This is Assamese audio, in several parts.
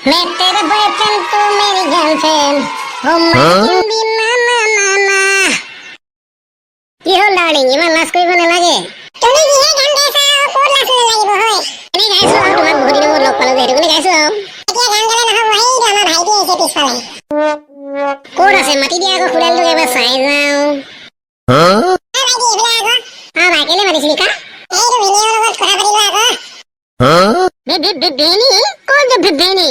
मैं तेरा बॉयफ्रेंड तू मेरी गर्लफ्रेंड हो मैं भी ना ना ना ना কি হল ডার্লিং ইমান লাজ কৰিব নালাগে তুমি কিহে গান গাইছা কোন লাজ নালাগিব হয় এনে গাইছো আৰু তোমাক বহুত দিনৰ মূৰত লগ পালো যে সেইটো গাইছো আৰু এতিয়া গান গালে নহব এই আমাৰ ভাইটি আছে পিছফালে কোন আছে মাতি দিয়া আকৌ খুলালটো এবাৰ চাই যাওঁ ভাইটি এইফালে আকৌ ভাইটিলে মাতিছিলি কা এইটো ভিনিয়ৰ লগত কথা পাতিলো আকৌ বেনি কোন যে বেনি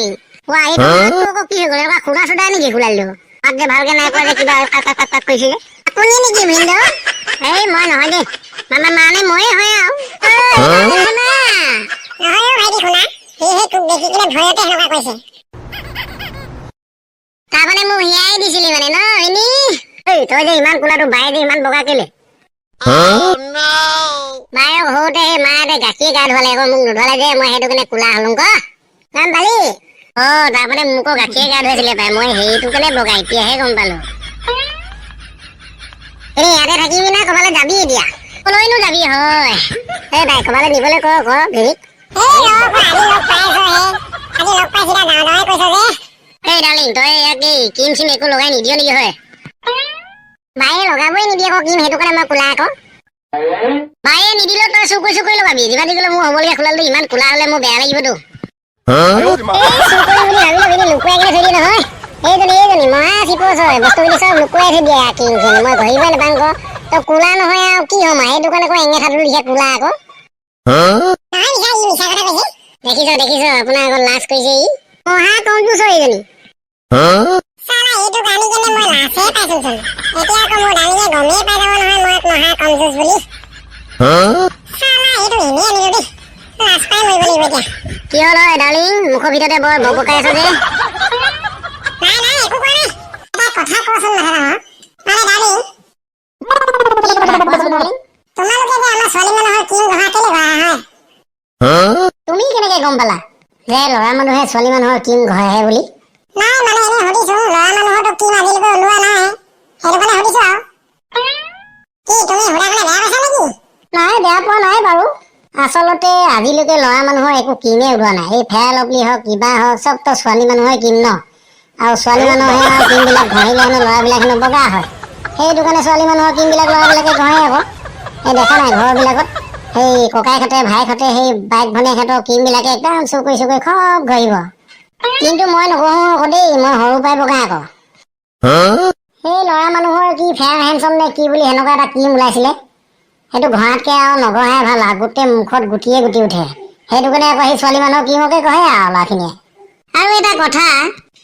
ওয়া এইটো আকৌ কি হৈ গ'ল এবাৰ খুৰা চুদা নেকি খুলালটো আগে ভালকে নাই কোৱা যে কিবা কাক কৈছিলে আপুনি নেকি ভিন্দ এই মই নহয় দে মামা মানে ময়ে হয় আৰু নহয় ভাইটি শুনা সেহে তোক দেখি কিনে ভয়তে হেনকা কৈছে তাৰমানে মোক হিয়াই দিছিলি মানে ন এনি এই তই যে ইমান কোলাটো বাই যে ইমান বগা কেলে বায়ক হওঁতে সেই মাহঁতে গাখীৰ গা ধুৱালে আকৌ মোক নুধুৱালে যে মই সেইটো কাৰণে কোলা হলো ক নাম পালি তাৰমানে মোকো গাখীৰ গা ধুৱাইছিলে পাই মই সেইটো কাৰণে বগা এতিয়াহে গম পালো এনে ইয়াতে থাকিবি না ক'বালে যাবি এতিয়া কলৈনো যাবি হয় এই বাই ক'বালে নিবলৈ ক ভিৰিক এই ডাৰ্লিং তই ইয়াত এই ক্ৰীম চিম একো লগাই নিদিয় নেকি হয় বায়ে লগাবই নিদিয়ে আকৌ ক্ৰীম সেইটো কাৰণে মই কোলা আকৌ বায়ে নিদিলেও তই চুকুৰি লগাবি যিমান দিলে মোৰ হ'বলগীয়া খোলালটো ইমান কোলা হ'লে মোৰ বেয়া লাগিবতো চুকুৰি বুলি ভাবি লুকুৱাই কিনে থৈ দিয়ে নহয় এইজনী মহা চিপচ হয় বস্তুখিনি চব লুকুৱাই থৈ দিয়ে ক্ৰীমখিনি মই ধৰিবই নাপাম ক তই কোলা নহয় আৰু কি হ'ম সেইটো কাৰণে আকৌ এঙেঠাটো লিখা কোলা আকৌ দেখিছ আপোনাৰ আকৌ লাজ কৰিছে ই মহা কমজোৰ এইজনী চালা এইটো গানি কেনে মই লাজে পাইছো চোন এতিয়া আকৌ মোৰ ডাঙিয়ে গমেই পাই যাব নহয় মই মহা কমজোৰ বুলি চালা এইটো এনেই আনিলো দেই লাজ পাই মৰিব লাগিব এতিয়া কি হ'ল হয় ডাৰ্লিং মুখৰ ভিতৰতে বৰ বকবকাই আছ যে নাই একো কোৱা নাই এটা কথা কচোন নহয় ডাৰ্লিং তোমালোকে যে আমাৰ ছোৱালী মানুহৰ কিং ঘহা কেলে ঘহা হয় তুমি কেনেকে গম পালা যে ল'ৰা মানুহে ছোৱালী মানুহৰ কিং ঘহে বুলি নাই মানে এনে সুধিছো ল'ৰা মানুহৰতো কিং আজিলৈকে ওলোৱা নাই সেইটো কাৰণে সুধিছো আৰু কি তুমি সুধা কাৰণে বেয়া পাইছা নেকি নাই বেয়া পোৱা নাই বাৰু আচলতে আজিলৈকে ল'ৰা মানুহৰ একো কিঙে ওলোৱা নাই এই ফেয়াৰ লভলি হওক কিবা হওক চবতো ছোৱালী মানুহৰ কিং ন আৰু ছোৱালী মানুহে আৰু কিংবিলাক ঘঁহিলে হেনো ল'ৰাবিলাক হেনো বগা হয় সেইটো কাৰণে ছোৱালী মানুহৰ কিংবিলাক ল'ৰাবিলাকে ঘঁহে আকৌ এই দেখা নাই ঘৰবিলাকত সেই ককাইহঁতে ভাইহঁতে সেই বাইক ভনীয়েকহঁতৰ কিংবিলাকে একদম চুকুৰি খব ঘঁহিব কিন্তু মই নঘঁহো আকৌ দেই মই সৰু পৰাই বগা আকৌ সেই ল'ৰা মানুহৰ কি ফেয়াৰ হেণ্ডছম নে কি বুলি সেনেকুৱা এটা ক্ৰীম ওলাইছিলে সেইটো ঘঁহাতকৈ আৰু নঘঁহাই ভাল আৰু গোটেই মুখত গুটিয়ে গুটি উঠে সেইটো কাৰণে আকৌ সেই ছোৱালী মানুহৰ ক্ৰীমকে ঘঁহে আৰু ল'ৰাখিনিয়ে আৰু এটা কথা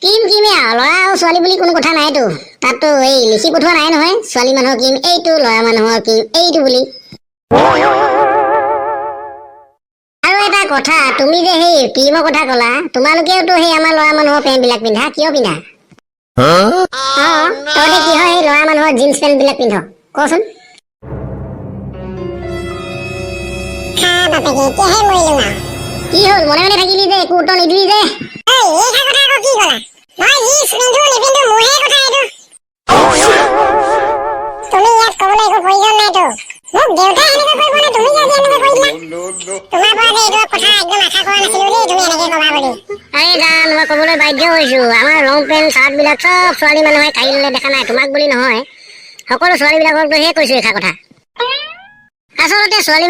ক্ৰীমে আৰু ল'ৰা আৰু ছোৱালী বুলি কোনো কথা নাইতো তাততো এই লিখি পঠোৱা নাই নহয় ছোৱালী মানুহৰ ক্ৰীম এইটো ল'ৰা মানুহৰ ক্ৰীম এইটো বুলি আৰু এটা কথা তুমি যে সেই ক্ৰীমৰ কথা ক'লা তোমালোকেওতো সেই আমাৰ ল'ৰা মানুহৰ পেণ্টবিলাক পিন্ধা কিয় পিন্ধা তহঁতে কি হয় সেই ল'ৰা মানুহৰ জিন্স পেণ্টবিলাক পিন্ধ কচোন কি হ'ল মনে মনে থাকিলি যে একো উত্তৰ নিদিলি যে তুমি ইয়াত ক'বলৈ একো প্ৰয়োজন নাইতো মোক দেউতাই এনেকৈ কৰিব নে তুমি আজি এনেকৈ কৰিলা তোমাৰ পৰা যে এইটো কথা একদম আশা কৰা নাছিলো দেই তুমি এনেকৈ ক'বা বুলি আৰে জান মই ক'বলৈ বাধ্য হৈছো আমাৰ লং পেণ্ট চাৰ্টবিলাক চব ছোৱালী মানুহে কাঢ়ি ল'লে দেখা নাই তোমাক বুলি নহয় সকলো ছোৱালীবিলাককহে কৈছো এষাৰ কথা আচলতে ছোৱালী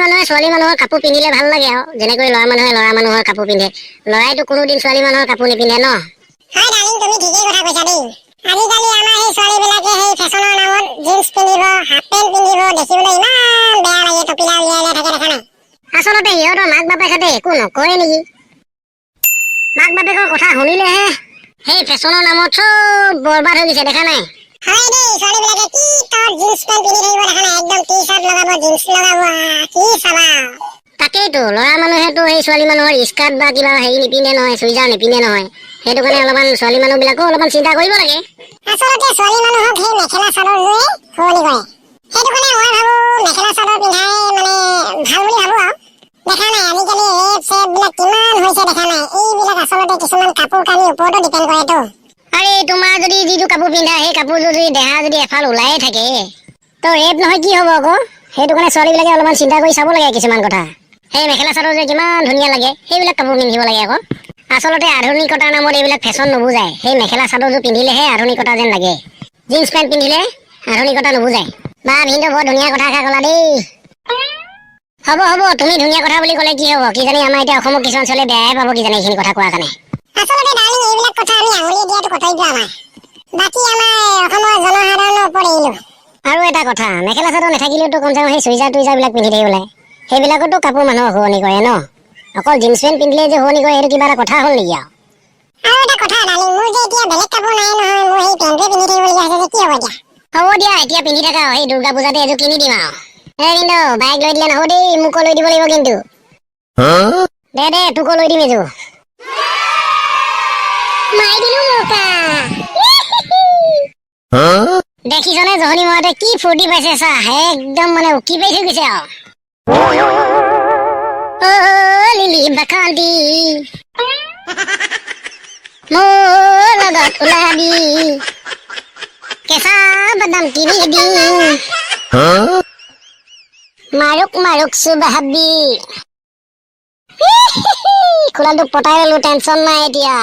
মানুহৰ কাপোৰ পিন্ধিলে ভাল লাগে আৰু যেনেকৈ ল'ৰা মানুহে ল'ৰা মানুহৰ কাপোৰ পিন্ধে ল'ৰাইতো কোনোদিন ছোৱালী মানুহৰ কাপোৰ নিপিন্ধে ন হয় ডাৰ্লিং তুমি ঠিকেই কথা কৈছা দেই আজিকালি আমাৰ সেই ছোৱালীবিলাকে সেই ফেশ্বনৰ নামত জিন্স পিন্ধিব হাফ পেণ্ট পিন্ধিব দেখিবলৈ ইমান বেয়া লাগে টপিলা উলিয়াই থাকে দেখা নাই আচলতে সিহঁতৰ মাক বাপেকহঁতে একো নকৰে নেকি মাক বাপেকৰ কথা শুনিলেহে সেই ফেশ্বনৰ নামত চব বৰবাদ হৈ গৈছে দেখা নাই হয় দেই ছোৱালীবিলাকে কি তত জিন্স পেণ্ট পিন্ধি থাকিব দেখা নাই একদম টি চাৰ্ট লগাব জিন্স লগাব কি চাবা তাকেইতো ল'ৰা মানুহেতো সেই ছোৱালী মানুহৰ স্কাৰ্ট বা কিবা হেৰি নিপিন্ধে নহয় চুইজাৰ নিপিন্ধে নহয় সেইটো কাৰণে অলপমান ছোৱালী মানুহবিলাকো অলপমান চিন্তা কৰিব লাগে আচলতে ছোৱালী মানুহক সেই মেখেলা চাদৰযোৰে শুৱনি কৰে সেইটো কাৰণে মই ভাবো মেখেলা চাদৰ পিন্ধাই মানে ভাল বুলি ভাবো আৰু দেখা নাই আজিকালি ৰেপ চেপবিলাক কিমান হৈছে দেখা নাই এইবিলাক আচলতে কিছুমান কাপোৰ কানিৰ ওপৰতো ডিপেণ্ড কৰেতো আৰে তোমাৰ যদি যিটো কাপোৰ পিন্ধা সেই কাপোৰযোৰ যদি দেহা যদি এফাল ওলায়ে থাকে তো ৰেপ নহয় কি হ'ব আকৌ সেইটো কাৰণে ছোৱালীবিলাকে অলপমান চিন্তা কৰি চাব লাগে কিছুমান কথা সেই মেখেলা চাদৰ যে কিমান ধুনীয়া লাগে সেইবিলাক কাপোৰ পিন্ধিব লাগে আকৌ আচলতে আধুনিকতাৰ নামত এইবিলাক ফেশ্বন নুবুজায়। সেই মেখেলা চাদৰযোৰ পিন্ধিলেহে আধুনিকতা যেন লাগে। জিন্স পেণ্ট পিন্ধিলে আধুনিকতা নুবুজায়। বা ভিনদেউ বৰ ধুনীয়া কথা এষাৰ ক'লা দেই। হ'ব হ'ব, তুমি ধুনীয়া কথা বুলি ক'লে কি হ'ব? কিজানি আমাৰ এতিয়া অসমৰ কিছু অঞ্চলে বেয়াই পাব কিজানি এইখিনি কথা কোৱাৰ কাৰণে। আচলতে ডাৰ্লিং, এইবিলাক কথা আমি আঙুলিয়াই দিয়াটো কৰ্তব্য আমাৰ। বাকী আমাৰ অসমৰ জনসাধাৰণৰ ওপৰত এৰিলো। আৰু এটা কথা, মেখেলা চাদৰ নাথাকিলেওতো কমচে কম সেই চুইজাৰ টুইজাৰবিলাক পিন্ধি থাকিব লাগে। সেইবিলাকতো কাপোৰ মানুহক শুৱনি কৰে ন। অকল জিন্স পেণ্ট পিন্ধিলে যে শুৱনি কৰে সেইটো কিবা এটা কথা হ'ল নেকি আৰু এটা কথা ডাৰ্লিং, মোৰ যে এতিয়া বেলেগ কাপোৰ নাই নহয়, মোৰ সেই পেণ্টটোৱে পিন্ধি থাকিবলগীয়া হৈছে যে কি হ'ব এতিয়া? হ'ব দিয়া, এতিয়া পিন্ধি থাকা, সেই দুৰ্গা পূজাতে এযোৰ কিনি দিম আৰু। কিন্তু বাইক লৈ দিলে নহ'ব দেই, মোকো লৈ দিব লাগিব কিন্তু। দে তোকো লৈ দিম এযোৰ। মাৰি দিলো মোকা। দেখিছনে জহনী মৰাতে কি ফূৰ্তি পাইছে চা, একদম মানে উকি পাই থৈ গৈছে আৰু। লিলি বাকান্দি মোৰ লগত ওলাবি, কেঁচা বাদাম কিনি দিম, মাৰুক মাৰুক চুবাহাবি। খোলাটোক পতাই ললো, টেনচন নাই এতিয়া।